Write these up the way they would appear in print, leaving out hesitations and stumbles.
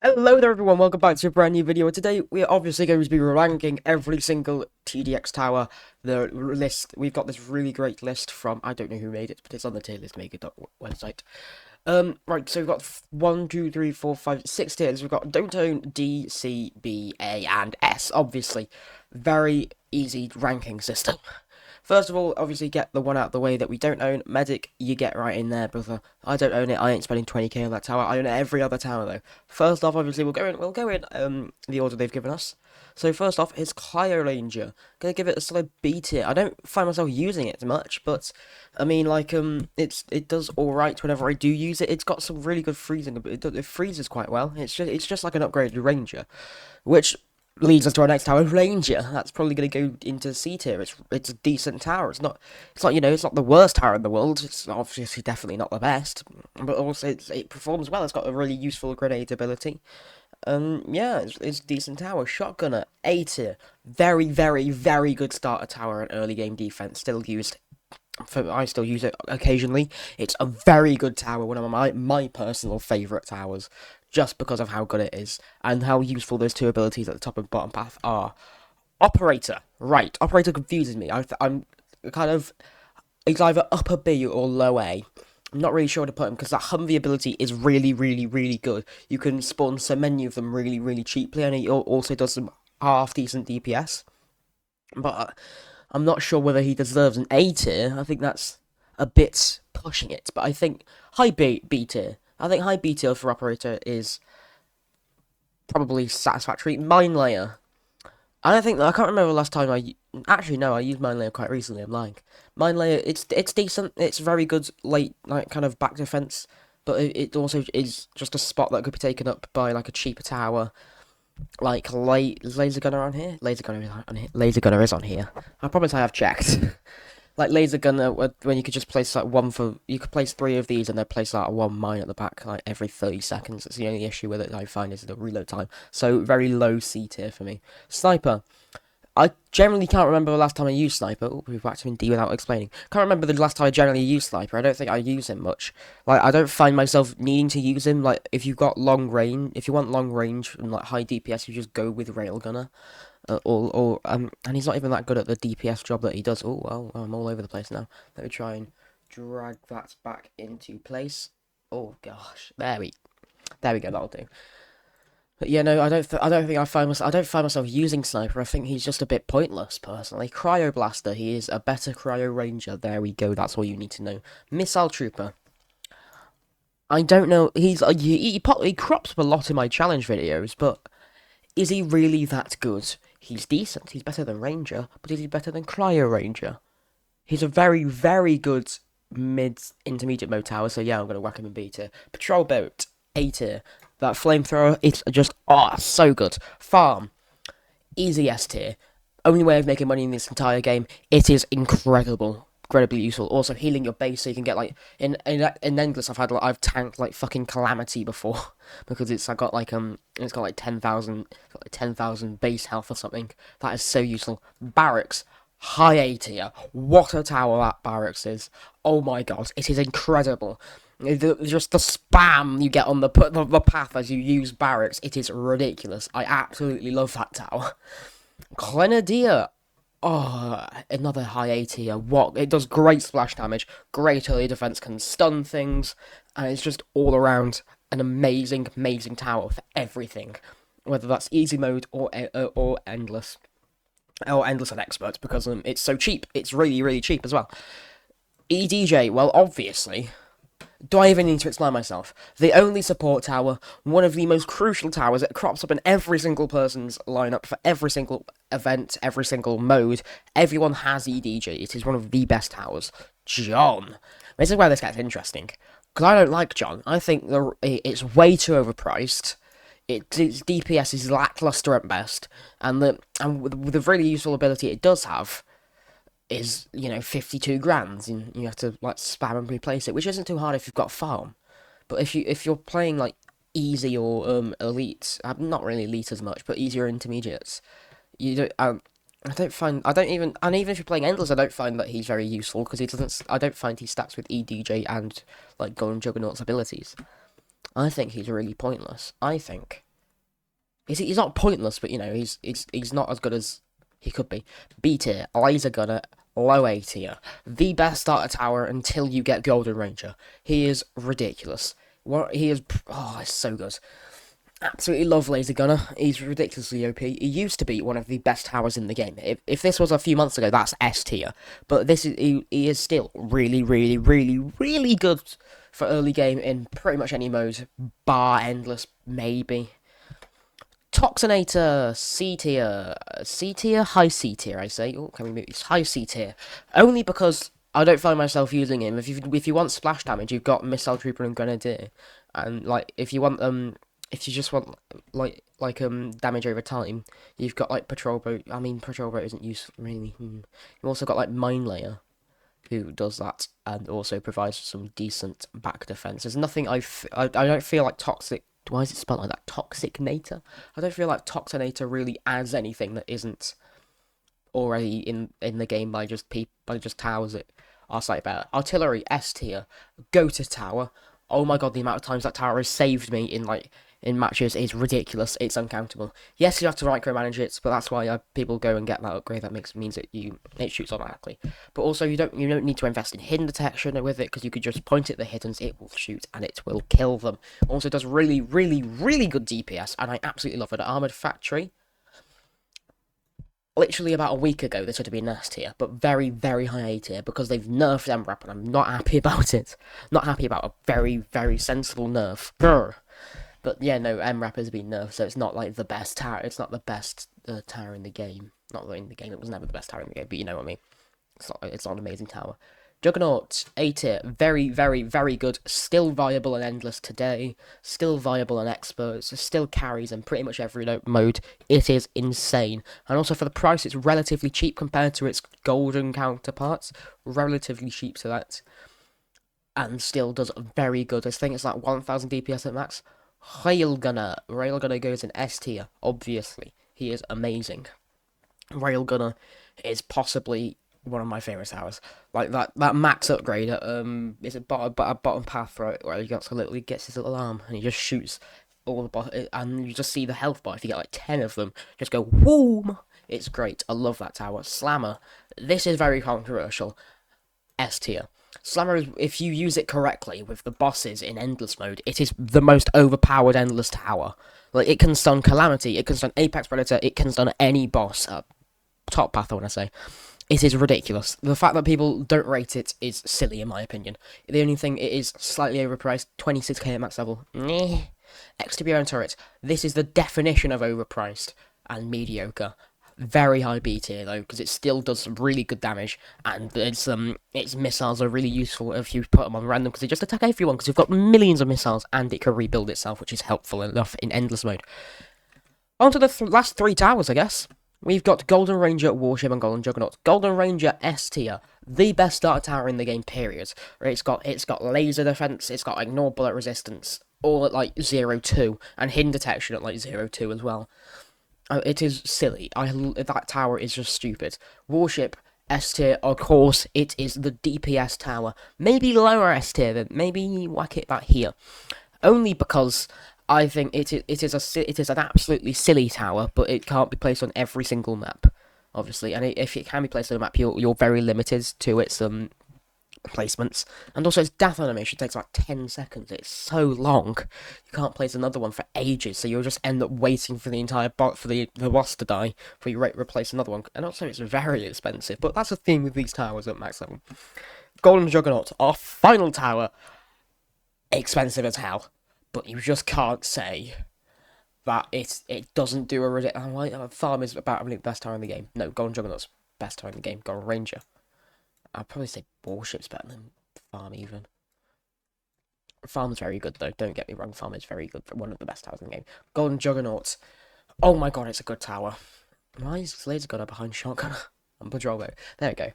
Hello there everyone, welcome back to a brand new video. Today we are obviously going to be ranking every single TDX tower. The list, we've got this really great list from, I don't know who made it, but it's on the tier list maker website. Right, so we've got 1, 2, 3, 4, 5, 6 tiers. We've got Don't Own, D, C, B, A, and S, obviously. Very easy ranking system. First of all, obviously get the one out of the way that we don't own. Medic, you get right in there, brother. I don't own it. I ain't spending 20k on that tower. I own every other tower though. First off, obviously we'll go in the order they've given us. So first off is Cryo Ranger. Gonna give it a solid B tier. I don't find myself using it much, but I mean it does alright whenever I do use it. It's got some really good freezing. It freezes quite well. It's just like an upgraded Ranger, which leads us to our next tower, Ranger. That's probably going to go into C tier. It's a decent tower. It's not the worst tower in the world. It's obviously definitely not the best, but also it performs well. It's got a really useful grenade ability. Yeah, it's a decent tower. Shotgunner, A tier. Very, very, very good starter tower and early game defense. Still used. I still use it occasionally. It's a very good tower, one of my personal favourite towers, just because of how good it is and how useful those two abilities at the top and bottom path are. Operator, right? Operator confuses me. I'm kind of it's either upper B or low A. I'm not really sure where to put him because that Humvee ability is really, really, really good. You can spawn so many of them really, really cheaply, and he also does some half decent DPS. But I'm not sure whether he deserves an A tier. I think that's a bit pushing it. But I think high B tier. I think high B tier for operator is probably satisfactory. Mine layer. I can't remember the last time actually no, I used mine layer quite recently. I'm lying. Mine layer, it's decent. It's very good late like kind of back defense, but it also is just a spot that could be taken up by like a cheaper tower. Like laser gunner on here. Laser gunner is on here. Laser gunner is on here. I promise I have checked. Like laser gunner, when you could just place like you could place three of these and then place like one mine at the back like every 30 seconds. That's the only issue with it I find is the reload time. So very low C tier for me. Sniper. I generally can't remember the last time I used Sniper. Oh, we've back to D without explaining. Can't remember the last time I generally used Sniper. I don't think I use him much. Like, I don't find myself needing to use him. Like, if you want long range and like high DPS, you just go with Railgunner. And he's not even that good at the DPS job that he does. Oh well, I'm all over the place now. Let me try and drag that back into place. Oh gosh, there we go. That'll do. But yeah, no, I don't think I don't find myself using Sniper. I think he's just a bit pointless, personally. Cryo Blaster, he is a better Cryo Ranger. There we go. That's all you need to know. Missile Trooper. I don't know. He crops up a lot in my challenge videos, but is he really that good? He's decent. He's better than Ranger, but is he better than Cryo Ranger? He's a very, very good mid-intermediate mode tower, so yeah, I'm going to whack him in B tier. Patrol Boat, A tier. That flamethrower, it's just, so good. Farm, easy S tier. Only way of making money in this entire game. It is incredible. Incredibly useful. Also, healing your base so you can get like in Endless. I've tanked like fucking Calamity before because it's got like 10,000 base health or something. That is so useful. Barracks, high A tier. What a tower that barracks is. Oh my god, it is incredible. Just the spam you get on the path as you use barracks, it is ridiculous. I absolutely love that tower. Grenadier, another high A tier. What? It does great splash damage, great early defense, can stun things, and it's just all around an amazing, amazing tower for everything. Whether that's easy mode or endless. Or endless and expert, because it's so cheap. It's really, really cheap as well. EDJ, well, obviously, do I even need to explain myself? The only support tower, one of the most crucial towers, it crops up in every single person's lineup for every single event, every single mode. Everyone has EDG. It is one of the best towers. John. This is where this gets interesting. Because I don't like John. I think it's way too overpriced. Its DPS is lackluster at best. And with the really useful ability it does have, is 52 grand, and you have to like spam and replace it, which isn't too hard if you've got farm. But if you're playing like easy or elite, not really elite as much, but easier intermediates, you don't. I don't even, and even if you're playing endless, I don't find that he's very useful because he doesn't. I don't find he stacks with EDJ and like Golden Juggernaut's abilities. I think he's really pointless. I think he's not pointless, but you know, he's not as good as he could be. B tier, laser gunner, low A tier, the best starter tower until you get Golden Ranger. He is ridiculous. What he is, oh, it's so good. Absolutely love Laser Gunner. He's ridiculously OP. He used to be one of the best towers in the game. If this was a few months ago, that's S tier. But this is he is still really, really, really, really good for early game in pretty much any mode, bar Endless, maybe. Toxinator, C tier, high C tier, I say. Oh, can we move this? High C tier. Only because I don't find myself using him. If you want splash damage, you've got Missile Trooper and Grenadier. And, like, if you want, if you just want, damage over time, you've got, like, Patrol Boat. I mean, Patrol Boat isn't useful, really. You've also got, like, Mine Layer, who does that, and also provides some decent back defense. There's nothing I don't feel like Toxic. Why is it spelled like that? Toxicnator? I don't feel like Toxinator really adds anything that isn't already in the game by just towers it are slightly better. Artillery S tier, go to tower. Oh my god, the amount of times that tower has saved me in matches is ridiculous. It's uncountable. Yes, you have to micromanage it, but that's why people go and get that upgrade. That means that it shoots automatically. But also you don't need to invest in hidden detection with it, because you could just point at the hiddens, it will shoot and it will kill them. Also does really, really, really good DPS, and I absolutely love it. Armored Factory. Literally about a week ago, this would have been S tier, but very, very high A tier, because they've nerfed MRAP, and I'm not happy about it. Not happy about a very, very sensible nerf. Grr. But yeah, no, MRAP has been nerfed, so it's not like the best tower. It's not the best tower in the game. Not in the game. It was never the best tower in the game, but you know what I mean. It's not an amazing tower. Juggernaut, A tier, very, very, very good. Still viable and endless today. Still viable and experts. Still carries in pretty much every mode. It is insane. And also for the price, it's relatively cheap compared to its golden counterparts. Relatively cheap to that. And still does very good. I think it's like 1000 DPS at max. Railgunner. Railgunner goes in S tier, obviously. He is amazing. Railgunner is possibly one of my favourite towers. Like that max upgrade at is it bottom path, right, where he literally gets his little arm and he just shoots all the and you just see the health bar. If you get like 10 of them, just go whoom. It's great. I love that tower. Slammer. This is very controversial. S tier. Slammer is, if you use it correctly with the bosses in Endless mode, it is the most overpowered Endless tower. Like, it can stun Calamity, it can stun Apex Predator, it can stun any boss. Top path, I want to say. It is ridiculous. The fact that people don't rate it is silly, in my opinion. The only thing, it is slightly overpriced. 26k at max level. Meh. Exterior turret. This is the definition of overpriced and mediocre. Very high B tier though, because it still does some really good damage, and its missiles are really useful if you put them on random, because they just attack everyone, because you've got millions of missiles, and it can rebuild itself, which is helpful enough in endless mode. On to the last three towers, I guess. We've got Golden Ranger, Warship, and Golden Juggernaut. Golden Ranger S tier, the best starter tower in the game, period. It's got laser defense, it's got ignore bullet resistance, all at like 0.2, and hidden detection at like 0.2 as well. It is silly. That tower is just stupid. Warship, S tier, of course, it is the DPS tower. Maybe lower S tier, then maybe whack it back here. Only because I think it is an absolutely silly tower, but it can't be placed on every single map, obviously. And if it can be placed on a map, you're very limited to its placements, and also its death animation takes like 10 seconds. It's so long, you can't place another one for ages, so you'll just end up waiting for the entire for the boss to die before you replace another one. And also it's very expensive, but that's the theme with these towers at max level. Golden Juggernaut, our final tower, expensive as hell, but you just can't say that it doesn't do a ridiculous. Farm is about the best tower in the game. No, Golden Juggernaut's best tower in the game. Golden Ranger, I'd probably say Warship's better than Farm, even. Farm's very good, though. Don't get me wrong. Farm is very good. One of the best towers in the game. Golden Juggernaut. Oh my god, it's a good tower. Why is Laser Gunner behind Shotgun? And Patrol Boat. There we go.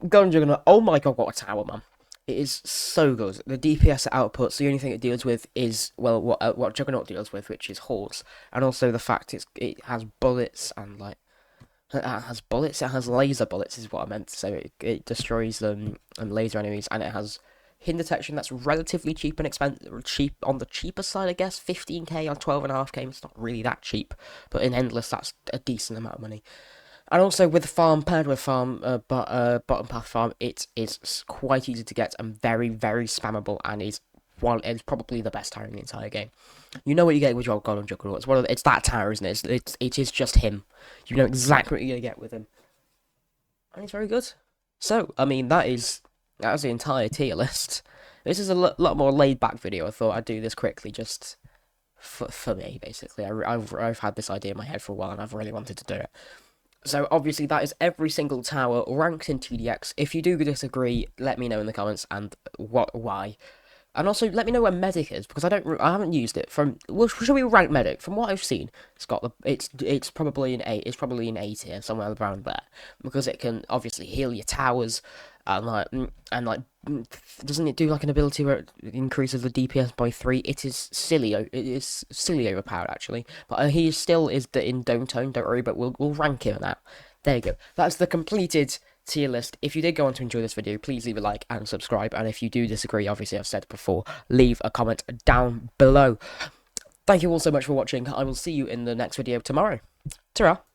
Golden Juggernaut. Oh my god, what a tower, man. It is so good. The DPS outputs, the only thing it deals with is, well, what Juggernaut deals with, which is hordes. And also the fact it has bullets and, like, it has bullets, it has laser bullets, is what I meant to say. It destroys laser enemies, and it has hidden detection, that's relatively cheap and expensive, cheap on the cheaper side, I guess. 15k on 12.5k, it's not really that cheap, but in endless, that's a decent amount of money. And also with farm, paired with farm, bottom path farm, it is quite easy to get and very, very spammable, and is probably the best tower in the entire game. You know what you get with your Golden Juggernaut. It's that tower, isn't it? It is just him. You know exactly what you're gonna get with him, and he's very good. So I mean that's the entire tier list. This is a lot more laid back video. I thought I'd do this quickly, just for me basically. I've had this idea in my head for a while, and I've really wanted to do it. So obviously that is every single tower ranked in TDX. If you do disagree, let me know in the comments and why. And also let me know where medic is, because I haven't used it. Should we rank medic? From what I've seen, it's probably an A. It's probably an A tier, somewhere around there, because it can obviously heal your towers, and doesn't it do like an ability where it increases the DPS by 3? It is silly overpowered actually, but he still is in Dome Tone. Don't worry, but we'll rank him now. There you go. That's the completed tier list. If you did go on to enjoy this video, please leave a like and subscribe. And if you do disagree, obviously I've said before, leave a comment down below. Thank you all so much for watching. I will see you in the next video tomorrow. Ta-ra!